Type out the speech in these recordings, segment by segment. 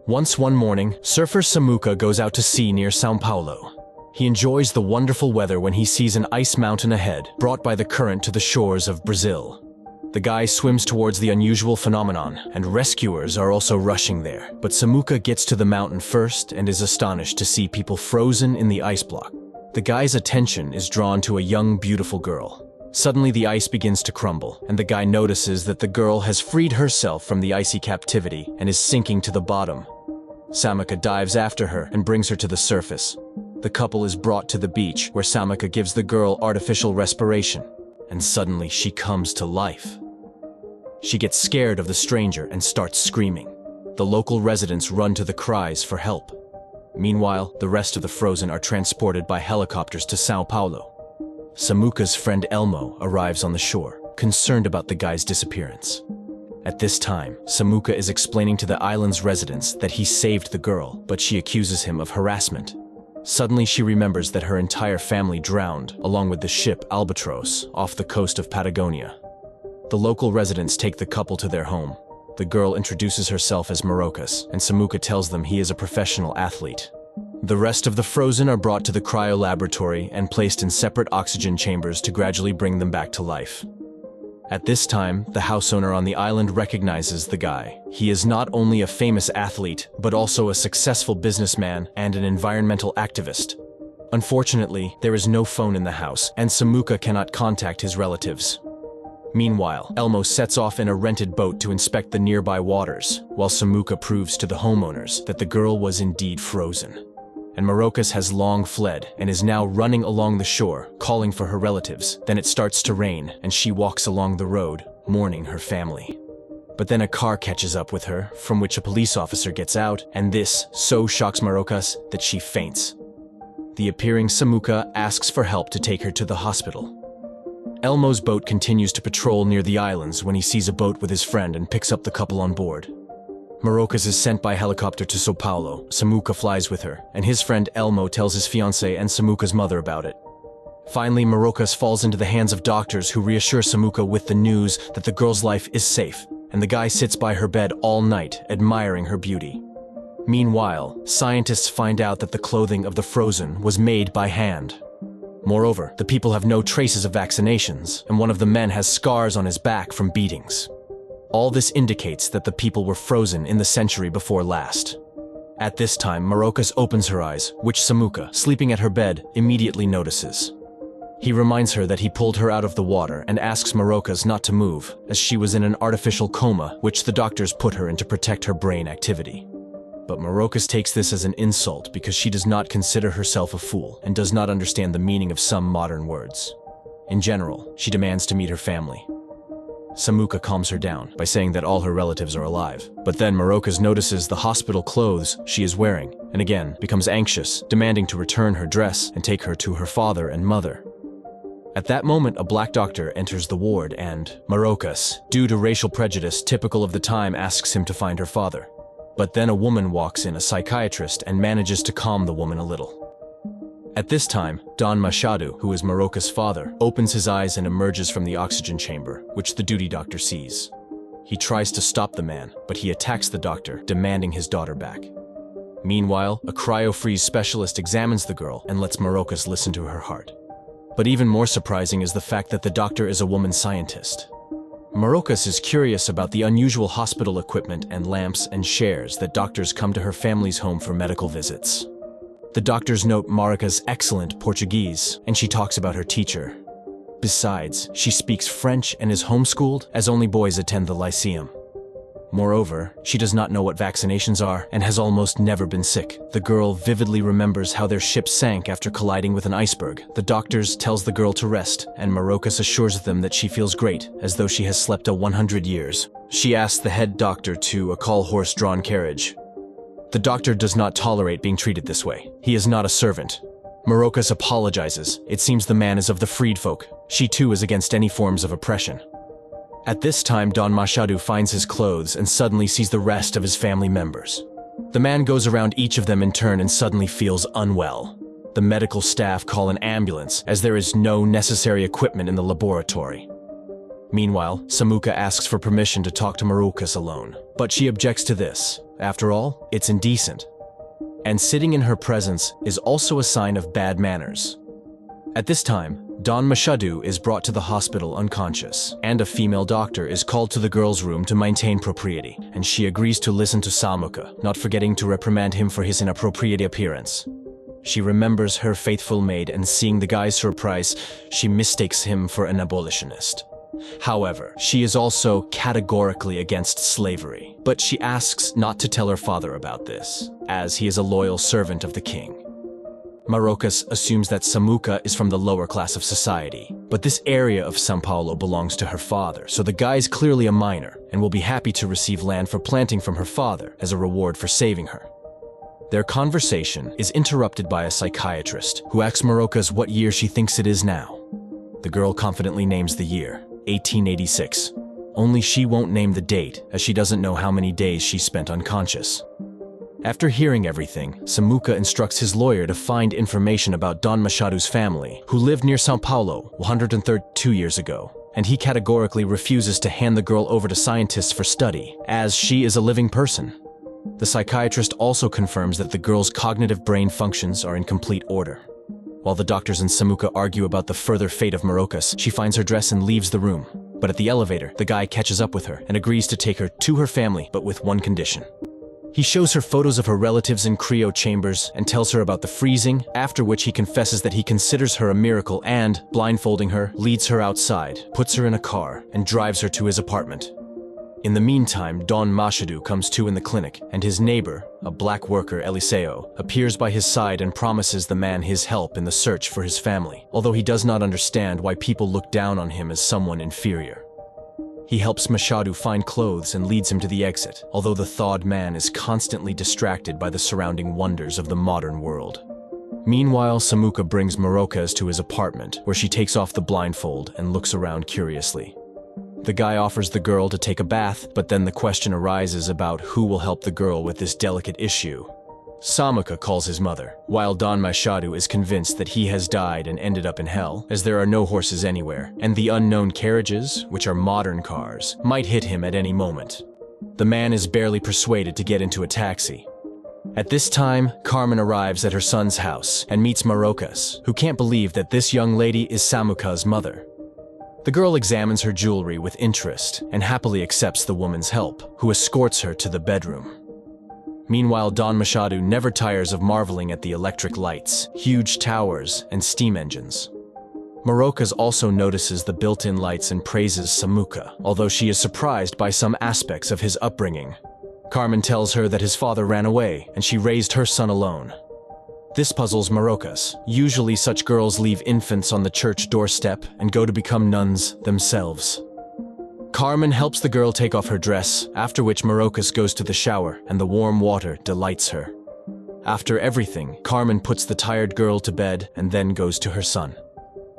One morning, surfer Samuka goes out to sea near São Paulo. He enjoys the wonderful weather when he sees an ice mountain ahead, brought by the current to the shores of Brazil. The guy swims towards the unusual phenomenon, and rescuers are also rushing there. But Samuka gets to the mountain first and is astonished to see people frozen in the ice block. The guy's attention is drawn to a young, beautiful girl. Suddenly the ice begins to crumble, and the guy notices that the girl has freed herself from the icy captivity and is sinking to the bottom. Samuka dives after her and brings her to the surface. The couple is brought to the beach, where Samuka gives the girl artificial respiration, and suddenly she comes to life. She gets scared of the stranger and starts screaming. The local residents run to the cries for help. Meanwhile, the rest of the frozen are transported by helicopters to São Paulo. Samuka's friend Elmo arrives on the shore, concerned about the guy's disappearance. At this time, Samuka is explaining to the island's residents that he saved the girl, but she accuses him of harassment. Suddenly she remembers that her entire family drowned, along with the ship Albatross, off the coast of Patagonia. The local residents take the couple to their home. The girl introduces herself as Marocas, and Samuka tells them he is a professional athlete. The rest of the frozen are brought to the cryo laboratory and placed in separate oxygen chambers to gradually bring them back to life. At this time, the house owner on the island recognizes the guy. He is not only a famous athlete, but also a successful businessman and an environmental activist. Unfortunately, there is no phone in the house, and Samuka cannot contact his relatives. Meanwhile, Elmo sets off in a rented boat to inspect the nearby waters, while Samuka proves to the homeowners that the girl was indeed frozen. And Marocas has long fled and is now running along the shore, calling for her relatives. Then it starts to rain, and she walks along the road, mourning her family. But then a car catches up with her, from which a police officer gets out, and this so shocks Marocas that she faints. The appearing Samuka asks for help to take her to the hospital. Elmo's boat continues to patrol near the islands when he sees a boat with his friend and picks up the couple on board. Marocas is sent by helicopter to São Paulo. Samuka flies with her, and his friend Elmo tells his fiancée and Samuka's mother about it. Finally, Marocas falls into the hands of doctors who reassure Samuka with the news that the girl's life is safe, and the guy sits by her bed all night, admiring her beauty. Meanwhile, scientists find out that the clothing of the frozen was made by hand. Moreover, the people have no traces of vaccinations, and one of the men has scars on his back from beatings. All this indicates that the people were frozen in the century before last. At this time, Marocas opens her eyes, which Samuka, sleeping at her bed, immediately notices. He reminds her that he pulled her out of the water and asks Marocas not to move, as she was in an artificial coma, which the doctors put her in to protect her brain activity. But Marocas takes this as an insult because she does not consider herself a fool and does not understand the meaning of some modern words. In general, she demands to meet her family. Samuka calms her down by saying that all her relatives are alive. But then Marocas notices the hospital clothes she is wearing, and again becomes anxious, demanding to return her dress and take her to her father and mother. At that moment, a black doctor enters the ward and Marocas, due to racial prejudice typical of the time, asks him to find her father. But then a woman walks in, a psychiatrist, and manages to calm the woman a little. At this time, Don Machado, who is Marocas' father, opens his eyes and emerges from the oxygen chamber, which the duty doctor sees. He tries to stop the man, but he attacks the doctor, demanding his daughter back. Meanwhile, a cryo-freeze specialist examines the girl and lets Marocas listen to her heart. But even more surprising is the fact that the doctor is a woman scientist. Marocas is curious about the unusual hospital equipment and lamps and chairs that doctors come to her family's home for medical visits. The doctors note Marocas' excellent Portuguese, and she talks about her teacher. Besides, she speaks French and is homeschooled, as only boys attend the lyceum. Moreover, she does not know what vaccinations are and has almost never been sick. The girl vividly remembers how their ship sank after colliding with an iceberg. The doctors tells the girl to rest, and Marocas assures them that she feels great, as though she has slept 100 years. She asks the head doctor to call horse-drawn carriage. The doctor does not tolerate being treated this way. He is not a servant. Marocas apologizes. It seems the man is of the freed folk. She too is against any forms of oppression. At this time, Don Machado finds his clothes and suddenly sees the rest of his family members. The man goes around each of them in turn and suddenly feels unwell. The medical staff call an ambulance, as there is no necessary equipment in the laboratory. Meanwhile, Samuka asks for permission to talk to Marocas alone, but she objects to this. After all, it's indecent. And sitting in her presence is also a sign of bad manners. At this time, Don Mashadu is brought to the hospital unconscious, and a female doctor is called to the girl's room to maintain propriety, and she agrees to listen to Samuka, not forgetting to reprimand him for his inappropriate appearance. She remembers her faithful maid, and seeing the guy's surprise, she mistakes him for an abolitionist. However, she is also categorically against slavery, but she asks not to tell her father about this, as he is a loyal servant of the king. Marocas assumes that Samuka is from the lower class of society, but this area of São Paulo belongs to her father, so the guy is clearly a minor and will be happy to receive land for planting from her father as a reward for saving her. Their conversation is interrupted by a psychiatrist who asks Marocas what year she thinks it is now. The girl confidently names the year, 1886. Only she won't name the date, as she doesn't know how many days she spent unconscious. After hearing everything, Samuka instructs his lawyer to find information about Don Machado's family, who lived near São Paulo 132 years ago, and he categorically refuses to hand the girl over to scientists for study, as she is a living person. The psychiatrist also confirms that the girl's cognitive brain functions are in complete order. While the doctors and Samuka argue about the further fate of Marocas, she finds her dress and leaves the room. But at the elevator, the guy catches up with her and agrees to take her to her family, but with one condition. He shows her photos of her relatives in cryo chambers and tells her about the freezing, after which he confesses that he considers her a miracle and, blindfolding her, leads her outside, puts her in a car, and drives her to his apartment. In the meantime, Don Machado comes to in the clinic, and his neighbor, a black worker, Eliseo, appears by his side and promises the man his help in the search for his family, although he does not understand why people look down on him as someone inferior. He helps Machado find clothes and leads him to the exit, although the thawed man is constantly distracted by the surrounding wonders of the modern world. Meanwhile, Samuka brings Marocas to his apartment, where she takes off the blindfold and looks around curiously. The guy offers the girl to take a bath, but then the question arises about who will help the girl with this delicate issue. Samuka calls his mother, while Don Machado is convinced that he has died and ended up in hell, as there are no horses anywhere, and the unknown carriages, which are modern cars, might hit him at any moment. The man is barely persuaded to get into a taxi. At this time, Carmen arrives at her son's house and meets Marocas, who can't believe that this young lady is Samuka's mother. The girl examines her jewelry with interest and happily accepts the woman's help, who escorts her to the bedroom. Meanwhile, Don Machado never tires of marveling at the electric lights, huge towers, and steam engines. Marocas also notices the built-in lights and praises Samuka, although she is surprised by some aspects of his upbringing. Carmen tells her that his father ran away, and she raised her son alone. This puzzles Marocas. Usually such girls leave infants on the church doorstep and go to become nuns themselves. Carmen helps the girl take off her dress, after which Marocas goes to the shower and the warm water delights her. After everything, Carmen puts the tired girl to bed and then goes to her son.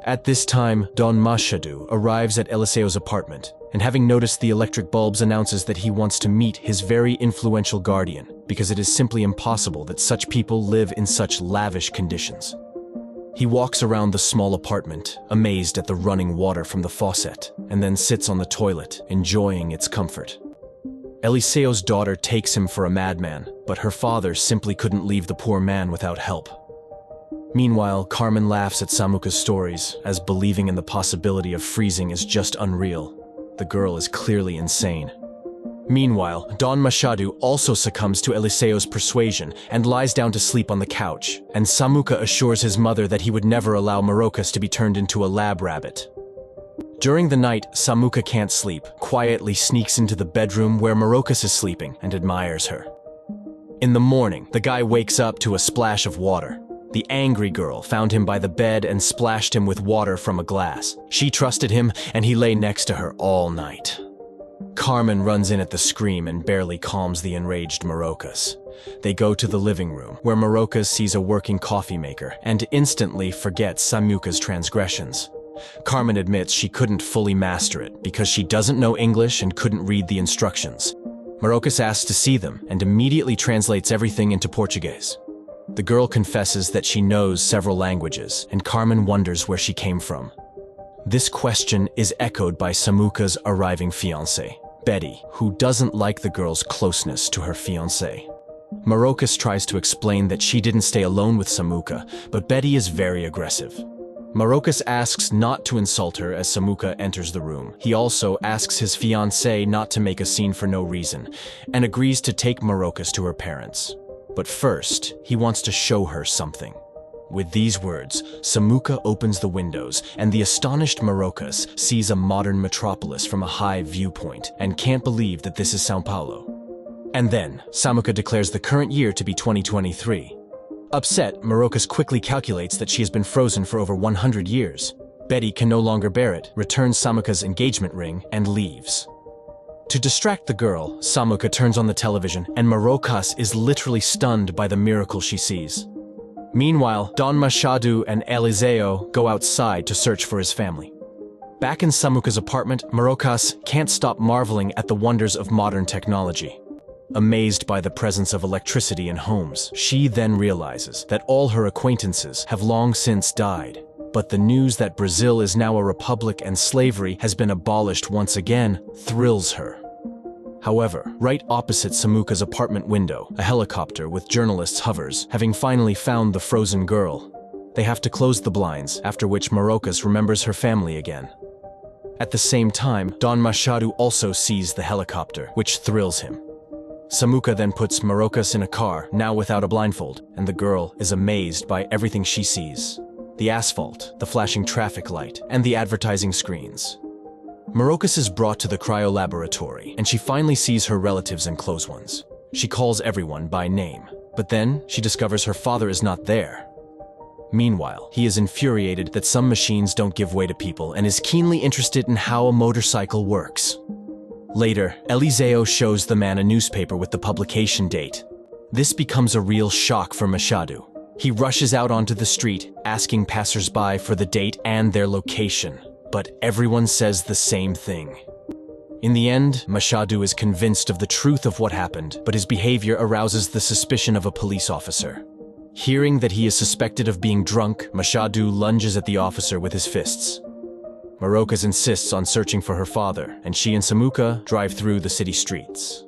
At this time, Don Machado arrives at Eliseo's apartment, and having noticed the electric bulbs announces that he wants to meet his very influential guardian, because it is simply impossible that such people live in such lavish conditions. He walks around the small apartment, amazed at the running water from the faucet, and then sits on the toilet, enjoying its comfort. Eliseo's daughter takes him for a madman, but her father simply couldn't leave the poor man without help. Meanwhile, Carmen laughs at Samuka's stories, as believing in the possibility of freezing is just unreal. The girl is clearly insane. Meanwhile, Don Machado also succumbs to Eliseo's persuasion and lies down to sleep on the couch, and Samuka assures his mother that he would never allow Marocas to be turned into a lab rabbit. During the night, Samuka can't sleep, quietly sneaks into the bedroom where Marocas is sleeping and admires her. In the morning, the guy wakes up to a splash of water. The angry girl found him by the bed and splashed him with water from a glass. She trusted him, and he lay next to her all night. Carmen runs in at the scream and barely calms the enraged Marocas. They go to the living room, where Marocas sees a working coffee maker and instantly forgets Samuka's transgressions. Carmen admits she couldn't fully master it because she doesn't know English and couldn't read the instructions. Marocas asks to see them and immediately translates everything into Portuguese. The girl confesses that she knows several languages, and Carmen wonders where she came from. This question is echoed by Samuka's arriving fiancé, Betty, who doesn't like the girl's closeness to her fiancé. Marokas tries to explain that she didn't stay alone with Samuka, but Betty is very aggressive. Marokas asks not to insult her as Samuka enters the room. He also asks his fiancée not to make a scene for no reason, and agrees to take Marokas to her parents. But first, he wants to show her something. With these words, Samuka opens the windows, and the astonished Marokas sees a modern metropolis from a high viewpoint and can't believe that this is São Paulo. And then, Samuka declares the current year to be 2023. Upset, Marokas quickly calculates that she has been frozen for over 100 years. Betty can no longer bear it, returns Samuka's engagement ring, and leaves. To distract the girl, Samuka turns on the television, and Marokas is literally stunned by the miracle she sees. Meanwhile, Don Machado and Eliseo go outside to search for his family. Back in Samuka's apartment, Marokas can't stop marveling at the wonders of modern technology. Amazed by the presence of electricity in homes, she then realizes that all her acquaintances have long since died. But the news that Brazil is now a republic and slavery has been abolished once again thrills her. However, right opposite Samuka's apartment window, a helicopter with journalists hovers, having finally found the frozen girl. They have to close the blinds, after which Marokas remembers her family again. At the same time, Don Machado also sees the helicopter, which thrills him. Samuka then puts Marokas in a car, now without a blindfold, and the girl is amazed by everything she sees. The asphalt, the flashing traffic light, and the advertising screens. Marokas is brought to the cryolaboratory, and she finally sees her relatives and close ones. She calls everyone by name, but then she discovers her father is not there. Meanwhile, he is infuriated that some machines don't give way to people and is keenly interested in how a motorcycle works. Later, Eliseo shows the man a newspaper with the publication date. This becomes a real shock for Machado. He rushes out onto the street, asking passers-by for the date and their location. But everyone says the same thing. In the end, Machado is convinced of the truth of what happened, but his behavior arouses the suspicion of a police officer. Hearing that he is suspected of being drunk, Machado lunges at the officer with his fists. Marokas insists on searching for her father, and she and Samuka drive through the city streets.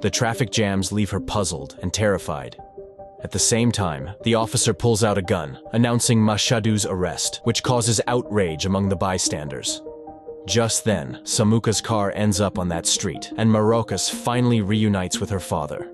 The traffic jams leave her puzzled and terrified. At the same time, the officer pulls out a gun, announcing Machado's arrest, which causes outrage among the bystanders. Just then, Samuka's car ends up on that street, and Marokas finally reunites with her father.